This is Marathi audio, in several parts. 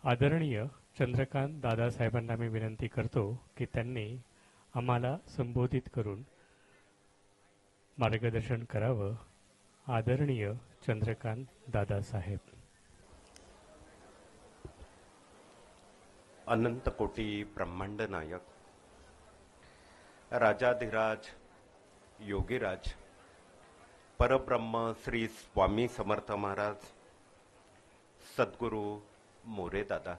आदरणीय चंद्रकांत दादासाहेबांना मी विनंती करतो की त्यांनी आम्हाला संबोधित करून मार्गदर्शन करावं. आदरणीय चंद्रकांत दादासाहेब. अनंत कोटी ब्रह्मांड नायक राजाधिराज योगीराज परब्रह्म श्री स्वामी समर्थ महाराज सद्गुरू मोरे दादा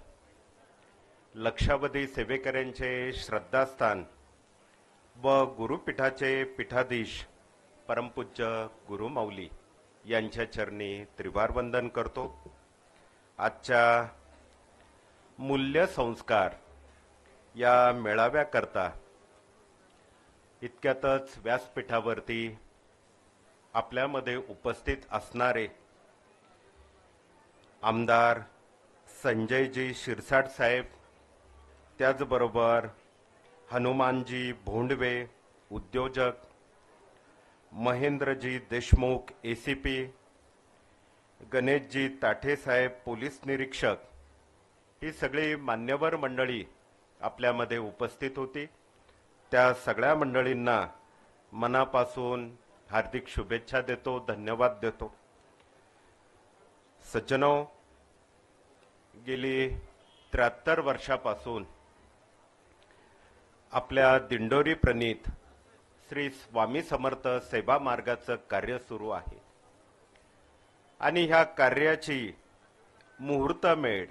लक्षावधी सेवेकऱ्यांचे श्रद्धास्थान व गुरुपीठाचे पीठाधीश परमपूज्य गुरुमाऊली यांच्या चरणी त्रिवार वंदन करतो. आजच्या मूल्य संस्कार या मेळाव्याकरता इतक्यातच व्यासपीठावरती आपल्यामध्ये उपस्थित असणारे आमदार संजयजी शिरसाट साहेब, त्याचबरोबर हनुमानजी भोंडवे उद्योजक, महेंद्रजी देशमुख ACP, गणेशजी ताठे साहेब पोलीस निरीक्षक, ही सगळी मान्यवर मंडळी आपल्यामध्ये उपस्थित होती. त्या सगळ्या मंडळींना मनापासून हार्दिक शुभेच्छा देतो, धन्यवाद देतो. सज्जनो, गेली 73 वर्षापासून आपल्या दिंडोरी प्रणीत श्री स्वामी समर्थ सेवा मार्गाचं कार्य सुरू आहे आणि ह्या कार्याची मुहूर्तमेढ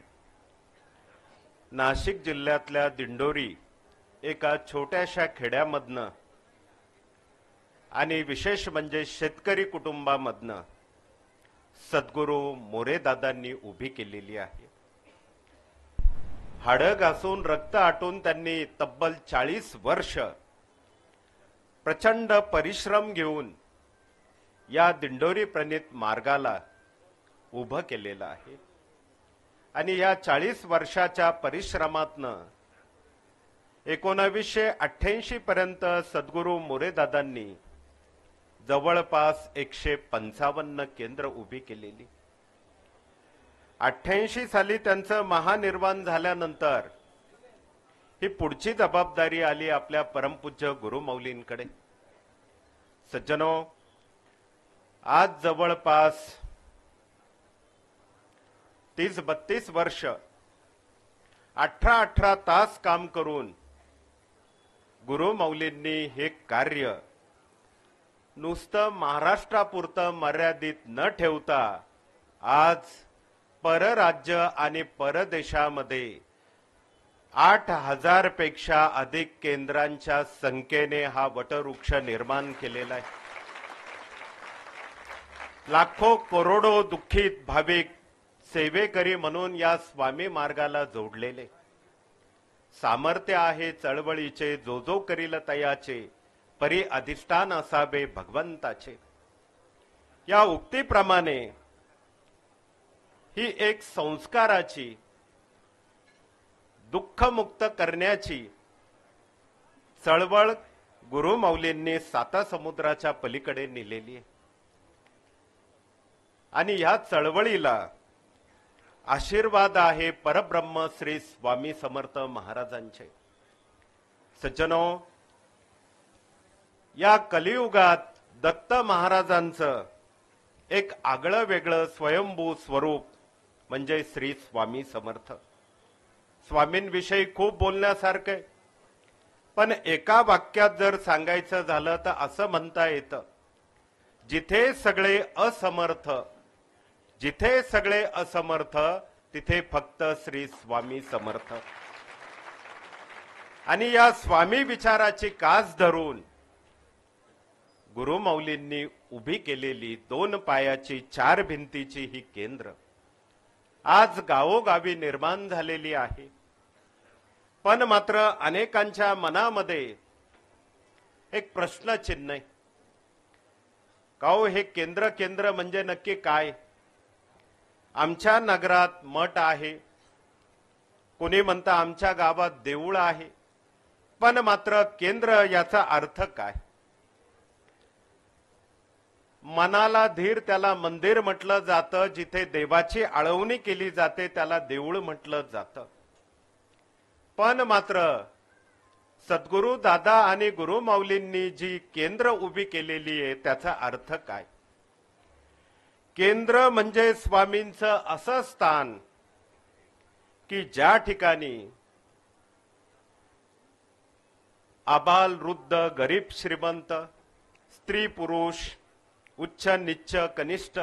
नाशिक जिल्ह्यातल्या दिंडोरी एका छोट्याशा खेड्यामधनं आणि विशेष म्हणजे शेतकरी कुटुंबामधनं सद्गुरू मोरे दादांनी उभी केलेली आहे. हाडं घासून रक्त आटून त्यांनी तब्बल 40 वर्ष प्रचंड परिश्रम घेऊन या दिंडोरी प्रणीत मार्गाला उभं केलेलं आहे आणि या 40 वर्षाच्या परिश्रमातनं 1988 पर्यंत सद्गुरू मोरे दादांनी जवळपास 155 केंद्र उभी केलेली. 88 साली त्यांचं महानिर्वाण झाल्यानंतर ही पुढची जबाबदारी आली आपल्या परमपूज्य गुरुमाऊलींकडे. सज्जनो, आज जवळपास 30-32 वर्ष 18 तास काम करून गुरुमाऊलींनी हे कार्य नुसतं महाराष्ट्रापुरतं मर्यादित न ठेवता आज परराज्य आणि परदेशामध्ये 8,000 पेक्षा अधिक केंद्रांच्या संख्येने हा वटवृक्ष निर्माण केलेला आहे. लाखो करोडो दुःखित भाविक सेवेकरी म्हणून या स्वामी मार्गाला जोडलेले. सामर्थ्य आहे चळवळीचे, जो जो करील तयाचे, परी अधिष्ठान असावे भगवंताचे. या उक्तीप्रमाणे ही एक संस्काराची, दुःखमुक्त करण्याची चळवळ गुरुमाऊलींनी 7 समुद्राच्या पलीकडे नेलेली आहे आणि ह्या चळवळीला आशीर्वाद आहे परब्रह्म श्री स्वामी समर्थ महाराजांचे. सज्जनो, या कलियुगात दत्त महाराजांचं एक आगळं वेगळं स्वयंभू स्वरूप म्हणजे श्री स्वामी समर्थ. स्वामींविषयी खूप बोलण्यासारखं आहे, पण एका वाक्यात जर सांगायचं झालं तर असं म्हणता येतं, जिथे सगळे असमर्थ, जिथे सगळे असमर्थ तिथे फक्त श्री स्वामी समर्थ. आणि या स्वामी विचाराची कास धरून गुरुमाऊलींनी उभी केलेली 2 पायाची 4 भिंतीची ही केंद्र आज गावोगावी निर्माण झालेली आहे. पण मात्र अनेकांच्या मनामध्ये एक प्रश्नचिन्ह आहे, का हो हे केंद्र म्हणजे नक्की काय? आमच्या नगरात मठ आहे, कोणी म्हणतं आमच्या गावात देऊळ आहे, पण मात्र केंद्र याचा अर्थ काय? मनाला धीर त्याला मंदिर म्हटलं जातं, जिथे देवाची आळवणी केली जाते त्याला देऊळ म्हटलं जातं. पण मात्र सद्गुरू दादा आणि गुरु माऊलींनी जी केंद्र उभी केलेली आहे त्याचा अर्थ काय? केंद्र म्हणजे स्वामींचं असं स्थान की ज्या ठिकाणी आबाल वृद्ध गरीब श्रीमंत स्त्री पुरुष उच्च नीच कनिष्ठ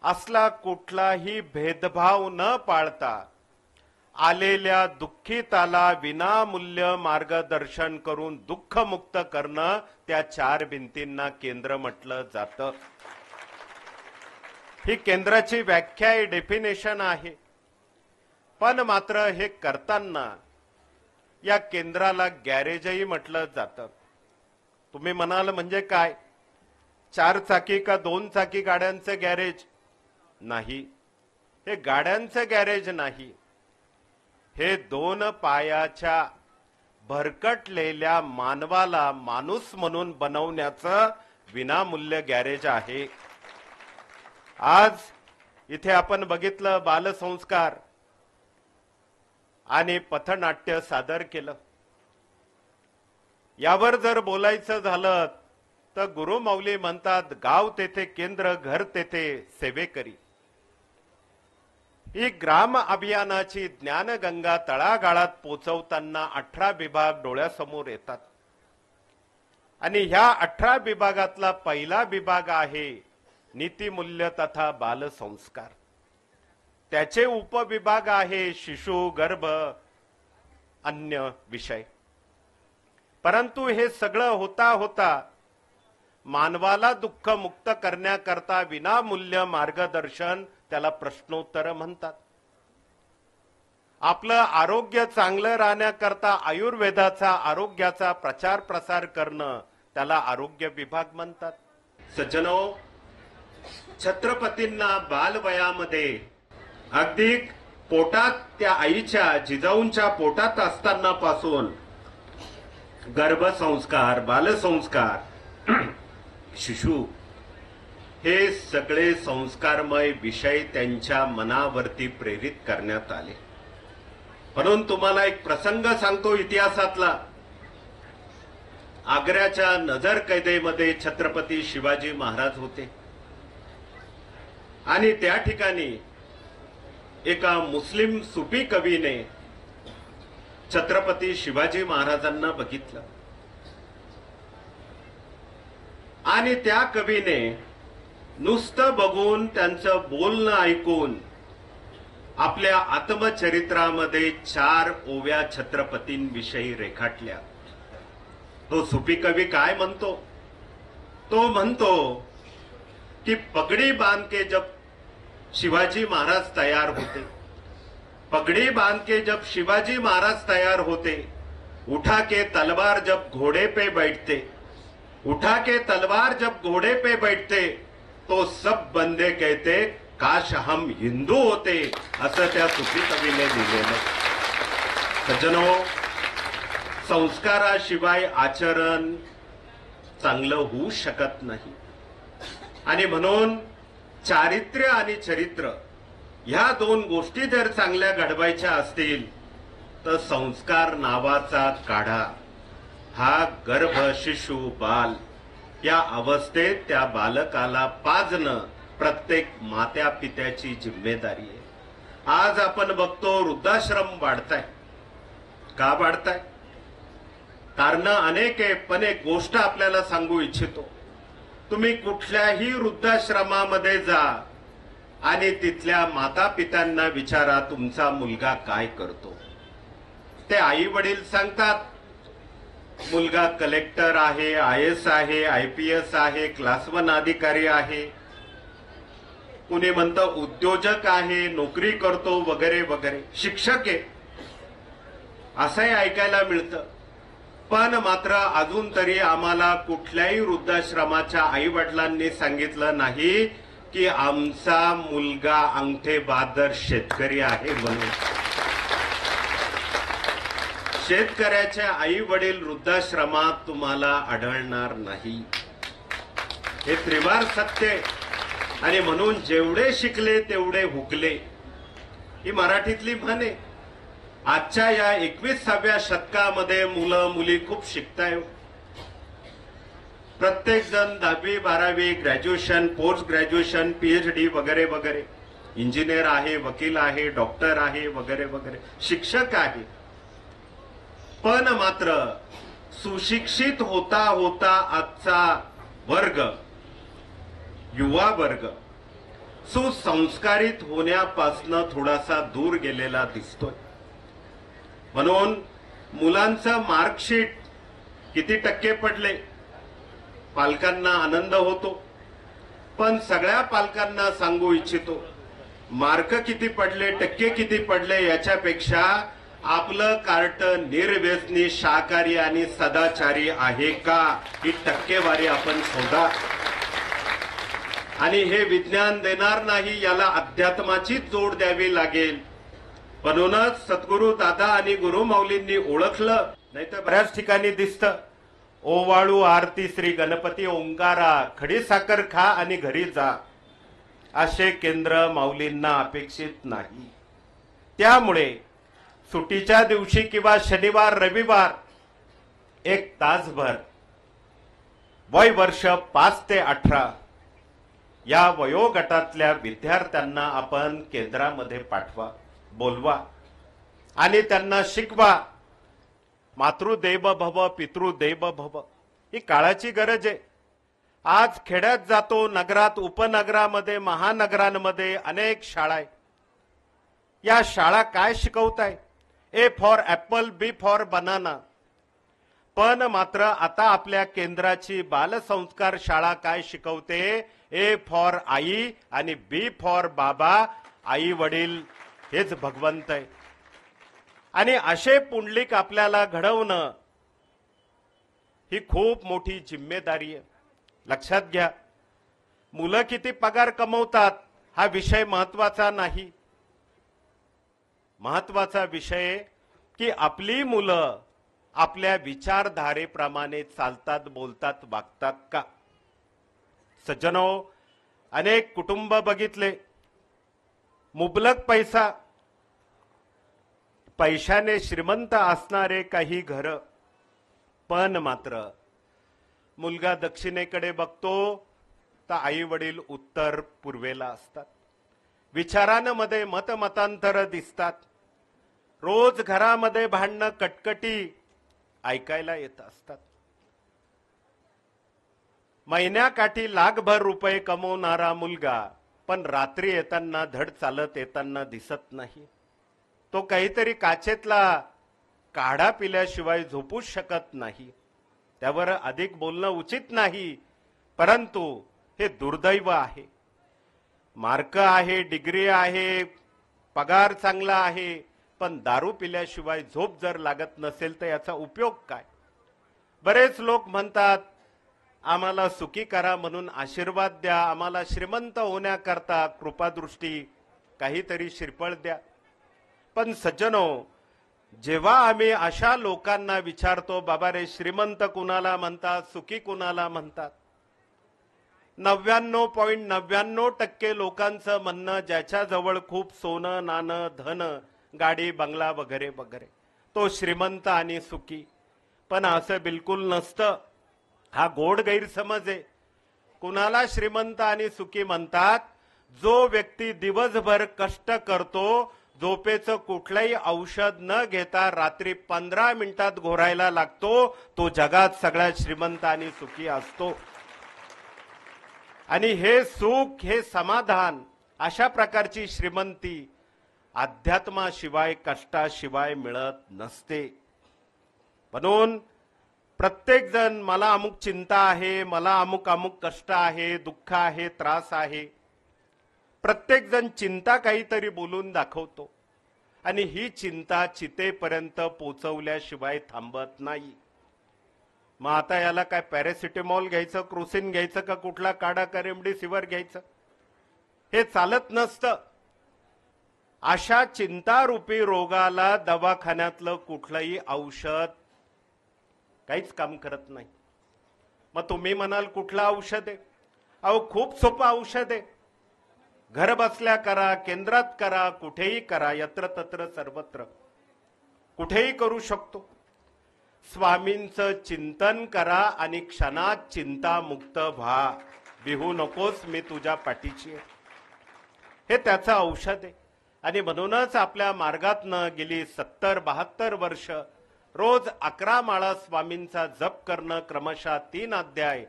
असला कुठलाही भेदभाव न पाळता आलेल्या दुःखिताला विनामूल्य मार्गदर्शन करून दुःखमुक्त करणं, त्या चार भिंतींना केंद्र म्हटलं जातं. ही केंद्राची व्याख्या आहे, डेफिनेशन आहे. पण मात्र हे करताना या केंद्राला गॅरेजही म्हटलं जातं. तुम्ही म्हणाल म्हणजे काय? 4 चाकी का 2 चाकी गाड्यांचं गॅरेज नाही, हे गाड्यांचं गॅरेज नाही. हे 2 पायाच्या भरकटलेल्या मानवाला माणूस म्हणून बनवण्याचं विनामूल्य गॅरेज आहे. आज इथे आपण बघितलं बालसंस्कार आणि पथनाट्य सादर केलं. यावर जर बोलायचं झालं तर गुरु माऊली म्हणतात, गाव तेथे केंद्र, घर तेथे सेवेकरी. ही ग्राम अभियानाची ज्ञानगंगा तळागाळात पोचवताना 18 विभाग डोळ्यासमोर येतात. आणि ह्या 18 विभागातला पहिला विभाग आहे नीतिमूल्य तथा बालसंस्कार. त्याचे उपविभाग आहे शिशु, गर्भ, अन्य विषय. परंतु हे सगळं होता होता मानवाला दुःख मुक्त करण्याकरता विनामूल्य मार्गदर्शन, त्याला प्रश्नोत्तर म्हणतात. आपलं आरोग्य चांगलं राहण्याकरता आयुर्वेदाचा, आरोग्याचा प्रचार प्रसार करणं, त्याला आरोग्य विभाग म्हणतात. सज्जनो, छत्रपतींना बालवयामध्ये अगदी पोटात त्या आईच्या जिजाऊंच्या पोटात असताना पासून गर्भसंस्कार, बालसंस्कार, शिशु हे सगळे संस्कारमय विषय त्यांच्या मनावरती प्रेरित करण्यात आले. म्हणून तुम्हाला एक प्रसंग सांगतो इतिहासातला. आग्र्याच्या नजर कैदेमध्ये छत्रपती शिवाजी महाराज होते आणि त्या ठिकाणी एका मुस्लिम सुफी कवीने छत्रपती शिवाजी महाराजांना बघितलं आणि त्या कवीने नुसतं बघून, त्यांचं बोलणं ऐकून आपल्या आत्मचरित्रामध्ये 4 ओव्या छत्रपतींविषयी रेखाटल्या. तो सुफी कवी काय म्हणतो? तो म्हणतो कि पगड़ी बांध के जब शिवाजी महाराज तैयार होते, पगड़ी बांध के जब शिवाजी महाराज तैयार होते, उठा के तलवार जब घोड़े पे बैठते, उठा के तलवार जब घोड़े पे बैठते, तो सब बंदे कहते काश हम हिंदू होते, असं त्या सुफी कवीने लिहिलेलं. सज्जनो, संस्काराशिवाय आचरण चांगलं होऊ शकत नाही. आणि म्हणून चारित्र्य आणि चरित्र ह्या 2 गोष्टी जर चांगल्या घडवायच्या असतील तर संस्कार नावाचा काढा हा गर्भ, शिशु, बाल या अवस्थेत त्या बालकाला पाजणं प्रत्येक मात्या पित्याची जिम्मेदारी आहे. आज आपण बघतो वृद्धाश्रम वाढताय. का वाढताय? कारण अनेक आहे, पण एक गोष्ट आपल्याला सांगू इच्छितो. तुम्ही कुठल्याही वृद्धाश्रमामध्ये जा आणि तिथल्या माता पित्यांना विचारा तुमचा मुलगा काय करतो. ते आई वडील सांगतात मुलगा कलेक्टर आहे, IAS आहे, IPS आहे, क्लास 1 अधिकारी आहे, कुणी म्हणतं उद्योजक आहे, नोकरी करतो वगैरे वगैरे, शिक्षक आहे, असंही ऐकायला मिळतं. पण मात्र अजून तरी आम्हाला कुठल्याही वृद्धाश्रमाच्या आई वडिलांनी सांगितलं नाही की आमचा मुलगा अंगठे बहादर शेतकरी आहे म्हणून. शेतकऱ्याचे आई वडील वृद्धाश्रमात तुम्हाला आढळणार नाही. हे त्रिवार सत्य आहे. आणि म्हणून जेवढे शिकले तेवढे हुकले, ही मराठीतली म्हण आहे. आजच्या या 21व्या शतकामध्ये मुलं मुली खूप शिकताय. प्रत्येक जण 10वी 12वी ग्रॅज्युएशन, पोस्ट ग्रॅज्युएशन, पीएचडी वगैरे वगैरे, इंजिनियर आहे, वकील आहे, डॉक्टर आहे, वगैरे वगैरे, शिक्षक आहे. पण मात्र सुशिक्षित होता होता आजचा वर्ग, युवा वर्ग सुसंस्कारित होण्यापासून थोडासा दूर गेलेला दिसतोय. म्हणून मुलांचं मार्कशीट किती टक्के पडले, पालकांना आनंद होतो. पण सगळ्या पालकांना सांगू इच्छितो, मार्क किती पडले, टक्के किती पडले, याच्यापेक्षा आपलं कार्ट निर्व्यसनी, शाकाहारी आणि सदाचारी आहे का, ही टक्केवारी आपण शोधा. आणि हे विज्ञान देणार नाही, याला अध्यात्माची जोड द्यावी लागेल. म्हणूनच सद्गुरू दादा आणि गुरु माऊलींनी ओळखलं. नाही तर बऱ्याच ठिकाणी दिसतं, ओवाळू आरती श्री गणपती ओंकारा, खडी साखर खा आणि घरी जा, असे केंद्र माऊलींना अपेक्षित नाही. त्यामुळे सुट्टीच्या दिवशी किंवा शनिवार रविवार 1 तासभर वय वर्ष 5 ते 18 या वयोगटातल्या विद्यार्थ्यांना आपण केंद्रामध्ये पाठवा, बोलवा आणि त्यांना शिकवा. मातृदेव भव पितृदेव भव, ही काळाची गरज आहे. आज खेड्यात जातो, नगरात, उपनगरामध्ये, महानगरांमध्ये अनेक शाळा आहे. या शाळा काय शिकवताय? A for apple, B for banana. पण मात्र आता आपल्या केंद्राची बालसंस्कार शाळा काय शिकवते? ए फॉर आई आणि बी फॉर बाबा. आई वडील हेच भगवंत आहे. आणि असे पुंडलिक आपल्याला घडवणं ही खूप मोठी जिम्मेदारी आहे. लक्षात घ्या, मुलं किती पगार कमवतात हा विषय महत्वाचा नाही. महत्वाचा विषय की आपली मुलं आपल्या विचारधारेप्रमाणे चालतात, बोलतात, वागतात का. सज्जनो, अनेक कुटुंब बघितले, मुबलक पैसा, पैशाने श्रीमंत असणारे काही घर, पण मात्र मुलगा दक्षिणेकडे बघतो तर आई वडील उत्तर पूर्वेला असतात. विचारांमध्ये मतमतांतर दिसतात. रोज घरामध्ये भांडणं, कटकटी ऐकायला येत असतात. महिन्याकाठी लाखभर रुपये कमवणारा मुलगा पण रात्री येताना धड चालत येताना दिसत नाही. तो काहीतरी काचेतला काढा पिल्याशिवाय झोपूच शकत नाही. त्यावर अधिक बोलणं उचित नाही, परंतु हे दुर्दैव आहे. मार्क आहे, डिग्री आहे, पगार चांगला आहे, पण दारू पिल्याशिवाय झोप जर लागत नसेल तर याचा उपयोग काय. बरेच लोक म्हणतात आम्हाला सुखी करा म्हणून आशीर्वाद द्या, आम्हाला श्रीमंत होण्याकरता कृपादृष्टी काहीतरी श्रीफळ द्या. पण सज्जनो, जेव्हा आम्ही अशा लोकांना विचारतो बाबा रे श्रीमंत कुणाला म्हणतात, सुखी कुणाला म्हणतात, 99.99% लोकांचं म्हणणं ज्याच्याजवळ खूप सोनं नाणं धन गाडी बंगला वगैरे वगैरे तो श्रीमंत आणि सुखी. पण असं बिलकुल नसतं. हा गोड गैरसमज आहे. कुणाला श्रीमंत आणि सुखी म्हणतात? जो व्यक्ती दिवसभर कष्ट करतो, झोपेचं कुठलंही औषध न घेता रात्री 15 मिनिटात घोरायला लागतो, तो जगात सगळ्यात श्रीमंत आणि सुखी असतो. आणि हे सुख, हे समाधान, अशा प्रकारची श्रीमंती अध्यात्माशिवाय, कष्टाशिवाय मिळत नसते. म्हणून प्रत्येक जण मला अमुक चिंता आहे, मला अमुक अमुक कष्ट आहे, दुःख आहे, त्रास आहे. प्रत्येक जण चिंता काहीतरी बोलून दाखवतो आणि ही चिंता चितेपर्यंत पोचवल्याशिवाय थांबत नाही. मग आता याला काय पॅरासिटामॉल घ्यायचं, क्रोसिन घ्यायचं, का कुठला काढा का रेमडेसिवीर घ्यायचं? हे चालत नसतं. अशा चिंतारूपी रोगाला दवाखान्यातलं कुठलंही औषध काहीच काम करत नाही. मग तुम्ही म्हणाल कुठलं औषध आहे? अहो खूप सोपं औषध आहे. घर बसल्या करा, केंद्रात करा, कुठेही करा, यत्र तत्र सर्वत्र कुठेही करू शकतो. स्वामींचं चिंतन करा आणि क्षणात चिंतामुक्त व्हा. बिहू नकोस, मी तुझ्या पाठीची आहे. हे त्याचं औषध आहे. आणि म्हणूनच आपल्या मार्गातनं गेली 70-72 वर्ष रोज 11 माळा स्वामींचा जप करणं, क्रमशः 3 अध्याय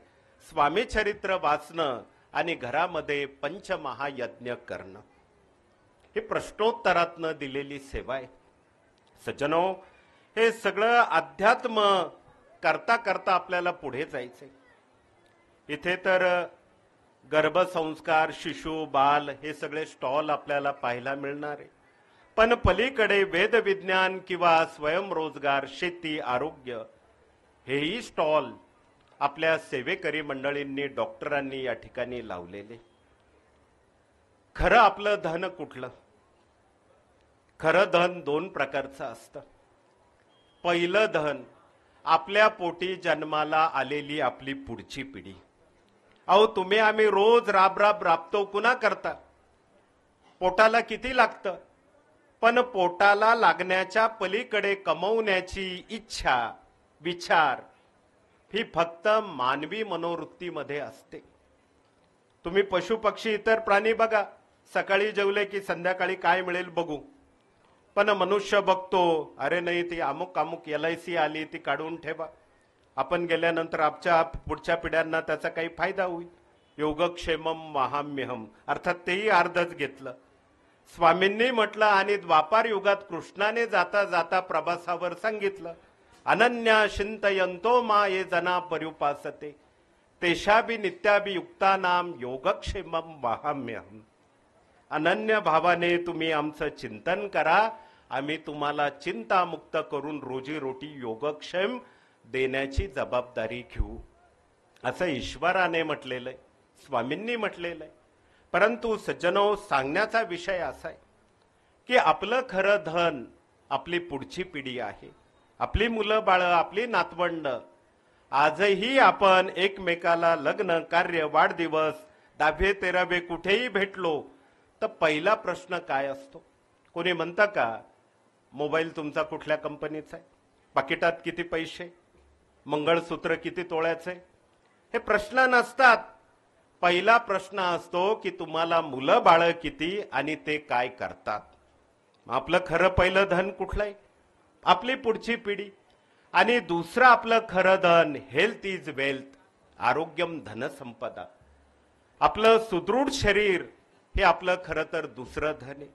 स्वामी चरित्र वाचणं आणि घरामध्ये पंचमहायज्ञ करणं, ही प्रश्नोत्तरातनं दिलेली सेवा आहे. सज्जनो, हे सगळं अध्यात्म करता करता आपल्याला पुढे जायचंय. इथे तर गर्भसंस्कार, शिशु, बाल हे सगळे स्टॉल आपल्याला पाहायला मिळणार आहे. पण पलीकडे वेदविज्ञान किंवा स्वयंरोजगार, शेती, आरोग्य हेही स्टॉल आपल्या सेवेकरी मंडळींनी, डॉक्टरांनी या ठिकाणी लावलेले. खरं आपलं धन कुठलं? खरं धन 2 प्रकारचं असतं. पहिलं धन आपल्या पोटी जन्माला आलेली आपली पुढची पिढी. अहो तुम्ही आम्ही रोज राबतो, कुणा करता? पोटाला किती लागतं? पण पोटाला लागण्याच्या पलीकडे कमवण्याची इच्छा, विचार ही फक्त मानवी मनोवृत्तीमध्ये असते. तुम्ही पशु पक्षी इतर प्राणी बघा, सकाळी जेवले की संध्याकाळी काय मिळेल बघू. पण मनुष्य बघतो, अरे नाही ती अमुक अमुक LIC आली, ती काढून ठेवा, आपण गेल्यानंतर आमच्या पुढच्या पिढ्यांना त्याचा काही फायदा होईल. योगक्षेमम महाम्यहम, अर्थात तेही अर्धच घेतलं. स्वामींनी म्हटलं आणि द्वापार युगात कृष्णाने जाता जाता प्रभासावर सांगितलं, अनन्या चिंतयन्तो मा ये जना पर्युपासते तेषाभि नित्याभियुक्तानाम योगक्षेमम वहाम्यहम. अनन्य भावाने तुम्ही आमचं चिंतन करा, आम्ही तुम्हाला चिंतामुक्त करून रोजीरोटी योगक्षेम देण्याची जबाबदारी घेऊ, असं ईश्वराने म्हटलेलं आहे, स्वामींनी म्हटलेलं आहे. परंतु सज्जनो, सांगण्याचा विषय असा आहे की आपलं खरं धन आपली पुढची पिढी आहे, आपली मुलं बाळं, आपली नातवंड. आजही आपण एकमेकाला लग्न, कार्य, वाढदिवस, 10वे 13वे कुठेही भेटलो तर पहिला प्रश्न काय असतो? कोणी म्हणतं का मोबाईल तुमचा कुठल्या कंपनीचा आहे, पाकिटात किती पैसे, मंगळसूत्र किती तोळ्याचे? हे प्रश्न नसतात. पहिला प्रश्न असतो की तुम्हाला मुलं बाळ किती आणि ते काय करतात. आपलं खरं पहिलं धन कुठलं आहे? आपली पुढची पिढी. आणि दुसरं आपलं खरं धन हेल्थ इज वेल्थ, आरोग्यम धन संपदा. आपलं सुदृढ शरीर हे आपलं खरं तर दुसरं धन आहे.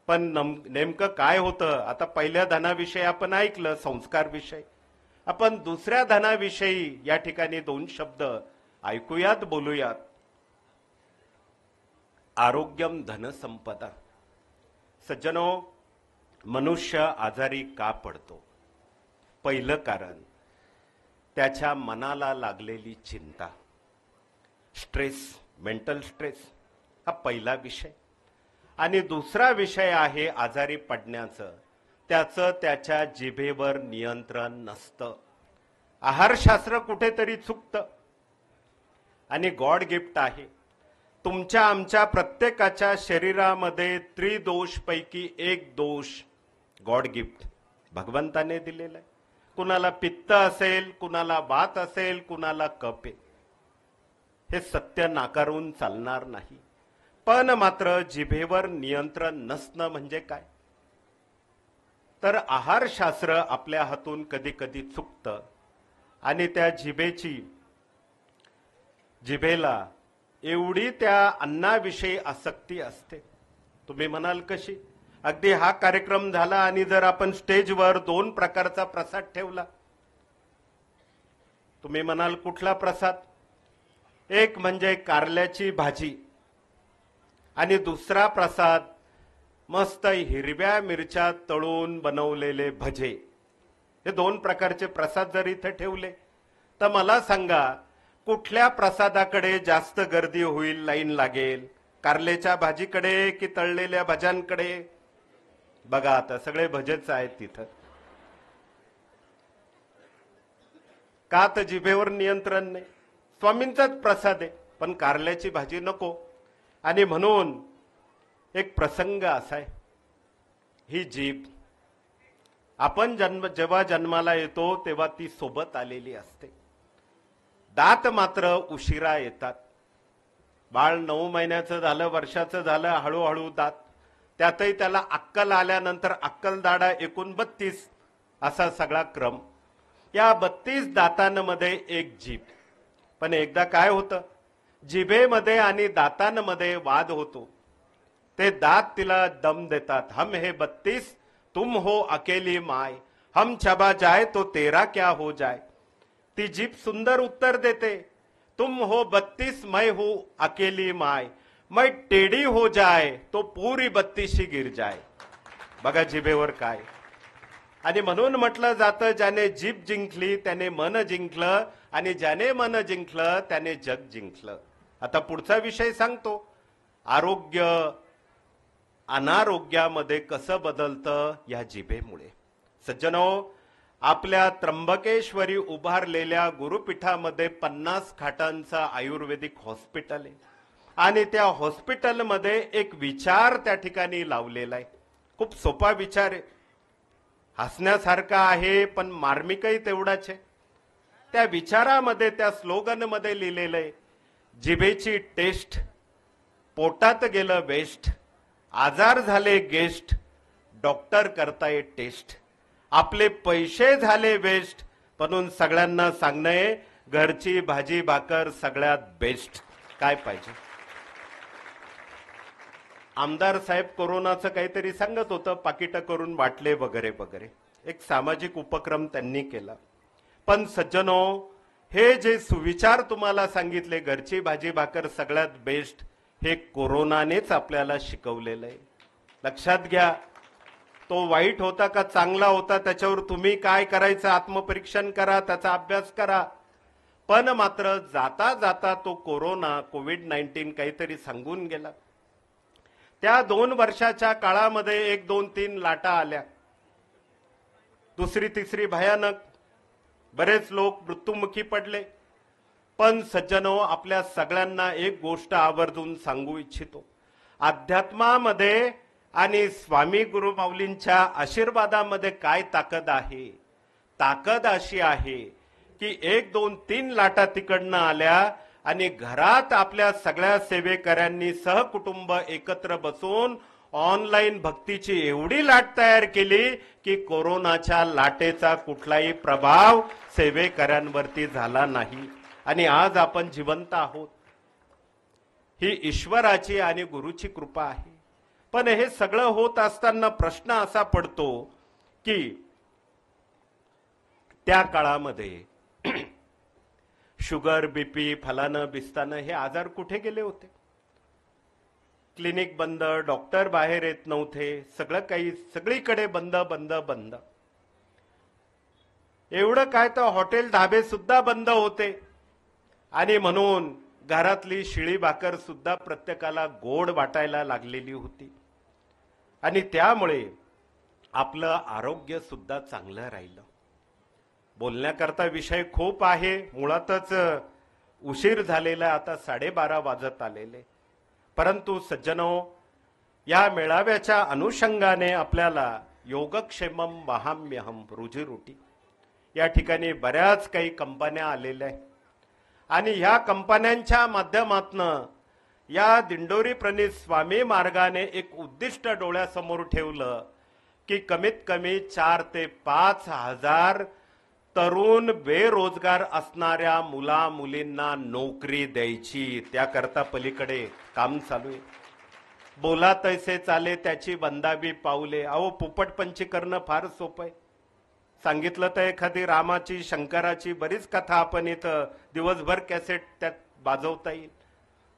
पण नेमकं काय होतं? आता पहिल्या धनाविषयी आपण ऐकलं, संस्कार विषय. आपण दुसऱ्या धनाविषयी या ठिकाणी 2 शब्द ऐकूयात, बोलूयात. आरोग्यम धन संपदा. सज्जनो, मनुष्य आजारी का पडतो? पहिलं कारण त्याच्या मनाला लागलेली चिंता, स्ट्रेस, मेंटल स्ट्रेस, हा पहिला विषय. आणि दुसरा विषय आहे आजारी पडण्याचं, त्याचं त्याच्या जिभेवर नियंत्रण नसतं. आहारशास्त्र कुठेतरी चुकतं. आणि गॉड गिफ्ट आहे, तुमच्या आमच्या प्रत्येकाच्या शरीरामध्ये त्रिदोष पैकी एक दोष गॉड गिफ्ट भगवंताने दिलेला आहे. कुणाला पित्त असेल, कुणाला वात असेल, कुणाला कफ आहे. हे सत्य नाकारून चालणार नाही. पण मात्र जिभेवर नियंत्रण नसणं म्हणजे काय? तर आहारशास्त्र आपल्या हातून कधी कधी चुकतं आणि त्या जिभेला एवढी त्या अन्नाविषयी आसक्ती असते. तुम्ही म्हणाल कशी? अगदी हा कार्यक्रम झाला आणि जर आपण स्टेजवर 2 प्रकारचा प्रसाद ठेवला, तुम्ही म्हणाल कुठला प्रसाद? एक म्हणजे कारल्याची भाजी आणि दुसरा प्रसाद मस्त हिरव्या मिरच्या तळून बनवलेले भजे. हे 2 प्रकारचे प्रसाद जर इथे ठेवले तर मला सांगा कुठल्या प्रसादाकडे जास्त गर्दी होईल, लाईन लागेल? कारल्याच्या भाजीकडे की तळलेल्या भज्यांकडे? बघा आता सगळे भजेच आहेत तिथं. का तर जिभेवर नियंत्रण नाही. स्वामींचाच प्रसाद आहे. पण कारल्याची भाजी नको. आणि म्हणून एक प्रसंग असा आहे, ही जीभ आपण जेव्हा जन्माला येतो तेव्हा ती सोबत आलेली असते. दात मात्र उशिरा येतात. बाळ 9 महिन्याचं झालं, वर्षाचं झालं, हळूहळू दात, त्यातही त्याला अक्कल आल्यानंतर अक्कलदाढा एकूण 32 असा सगळा क्रम. या 32 दातांमध्ये एक जीभ. पण एकदा काय होतं, जिभेमध्ये आणि दातांमध्ये वाद होतो. ते दात तिला दम देतात. हम हे 32, तुम हो अकेली माय, हम चबा जाए तो तेरा क्या हो जाए. ती जीभ सुंदर उत्तर देते, तुम हो 32, मैं हूं अकेली माय, मैं टेढ़ी हो जाए तो पूरी 32 गिर जाए. बघा जिभेवर काय. आणि म्हणून म्हटलं जातं, ज्याने जीभ जिंकली त्याने मन जिंकलं, आणि ज्याने मन जिंकलं त्याने जग जिंकलं. आता पुढचा विषय सांगतो, आरोग्य अनारोग्यामध्ये कसं बदलतं या जिभेमुळे. सज्जनो, आपल्या त्र्यंबकेश्वरी उभारलेल्या गुरुपीठामध्ये 50 खाटांचं आयुर्वेदिक हॉस्पिटल आहे. आणि त्या हॉस्पिटलमध्ये एक विचार त्या ठिकाणी लावलेला आहे. खूप सोपा विचार आहे, हसण्यासारखा आहे, पण मार्मिकही तेवढाच आहे. त्या विचारामध्ये, त्या स्लोगनमध्ये लिहिलेलं आहे, जिभेची टेस्ट, पोटात गेलं वेस्ट, आजार झाले गेस्ट, डॉक्टर करताय टेस्ट, आपले पैसे झाले वेस्ट, म्हणून सगळ्यांना सांगणं, घरची भाजी भाकर सगळ्यात बेस्ट. काय पाहिजे. आमदार साहेब कोरोनाचं काहीतरी सांगत होतं, पाकिटं करून वाटले वगैरे वगैरे, एक सामाजिक उपक्रम त्यांनी केला. पण सज्जनो, हे जे सुविचार तुम्हाला सांगितले, घरची भाजी भाकर सगळ्यात बेस्ट, हे कोरोनानेच आपल्याला शिकवलेलं आहे. लक्षात घ्या, तो वाईट होता का चांगला होता त्याच्यावर तुम्ही काय करायचं आत्मपरीक्षण करा, त्याचा अभ्यास करा. पण मात्र जाता जाता तो कोरोना, कोविड-19 काहीतरी सांगून गेला. त्या 2 वर्षाच्या काळामध्ये 1, 2, 3 लाटा आल्या, दुसरी तिसरी भयानक, बरेच लोक मृत्युमुखी पडले. पण सज्जनो, आपल्या सगळ्यांना एक गोष्ट आवर्जून सांगू इच्छितो, अध्यात्मामध्ये आणि स्वामी गुरुमाऊलींच्या आशीर्वादामध्ये काय ताकद आहे. ताकद अशी आहे की 1, 2, 3 लाटा तिकडनं आल्या आणि घरात आपल्या सगळ्या सेवेकऱ्यांनी सहकुटुंब एकत्र बसून ऑनलाईन भक्तीची एवढी लाट तयार केली की कोरोनाच्या लाटेचा कुठलाही प्रभाव सेवेकऱ्यांवरती झाला नाही. आणि आज आपण जिवंत आहोत. ही ईश्वराची आणि गुरुची कृपा आहे. पण हे सगळं होत असताना प्रश्न असा पडतो की त्या काळामध्ये शुगर, बीपी, फलानं बिस्तानं हे आजार कुठे गेले होते. क्लिनिक बंद, डॉक्टर बाहेर येत नव्हते, सगळं काही सगळीकडे बंद बंद बंद. एवढं काय तर हॉटेल धाबे सुद्धा बंद होते. आणि म्हणून घरातली शिळी भाकर सुद्धा प्रत्येकाला गोड वाटायला लागलेली होती. आणि त्यामुळे आपलं आरोग्य सुद्धा चांगलं राहिलं. बोलण्याकरता विषय खूप आहे, मुळातच उशीर झालेला, आता 12:30 वाजत आलेले. परंतु सज्जनो, या मेळाव्याच्या अनुषंगाने आपल्याला योगक्षेमम वहाम्यहम, रोजीरोटी, या ठिकाणी बऱ्याच काही कंपन्या आलेल्या आहेत. आणि ह्या कंपन्यांच्या माध्यमातनं या दिंडोरी प्रणीत स्वामी मार्गाने एक उद्दिष्ट डोळ्यासमोर ठेवलं की कमीत कमी 4 ते 5 हजार तरुण बेरोजगार असणाऱ्या मुला मुलींना नोकरी द्यायची. त्याकरता पलीकडे काम चालू आहे. बोला तैसे चाले त्याची बंदाबी पाऊले. अहो, पोपटपंची करणं फार सोपं आहे. सांगितलं तर एखादी रामाची, शंकराची बरीच कथा आपण इथं दिवसभर कॅसेट त्यात वाजवता येईल.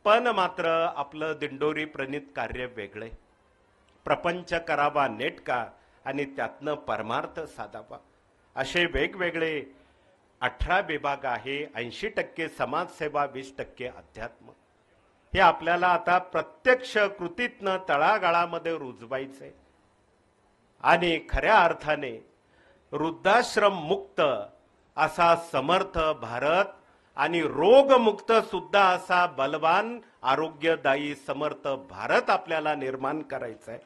पण मात्र आपलं दिंडोरी प्रणीत कार्य वेगळे. प्रपंच करावा नेटका आणि त्यातनं परमार्थ साधावा. असे वेगवेगळे 18 विभाग आहे. 80% समाजसेवा, 20% अध्यात्म. हे आपल्याला आता प्रत्यक्ष कृतीतनं तळागाळामध्ये रुजवायचंय. आणि खऱ्या अर्थाने वृद्धाश्रम मुक्त असा समर्थ भारत आणि रोगमुक्त सुद्धा असा बलवान आरोग्यदायी समर्थ भारत आपल्याला निर्माण करायचा आहे.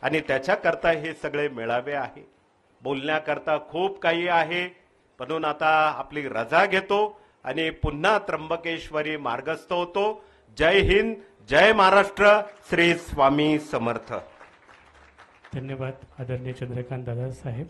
आणि त्याच्याकरता हे सगळे मेळावे आहे. बोलण्याकरता खूप काही आहे, म्हणून आता आपली रजा घेतो आणि पुन्हा त्र्यंबकेश्वरी मार्गस्थ होतो. जय हिंद, जय महाराष्ट्र, श्री स्वामी समर्थ. धन्यवाद आदरणीय चंद्रकांत दादा साहेब.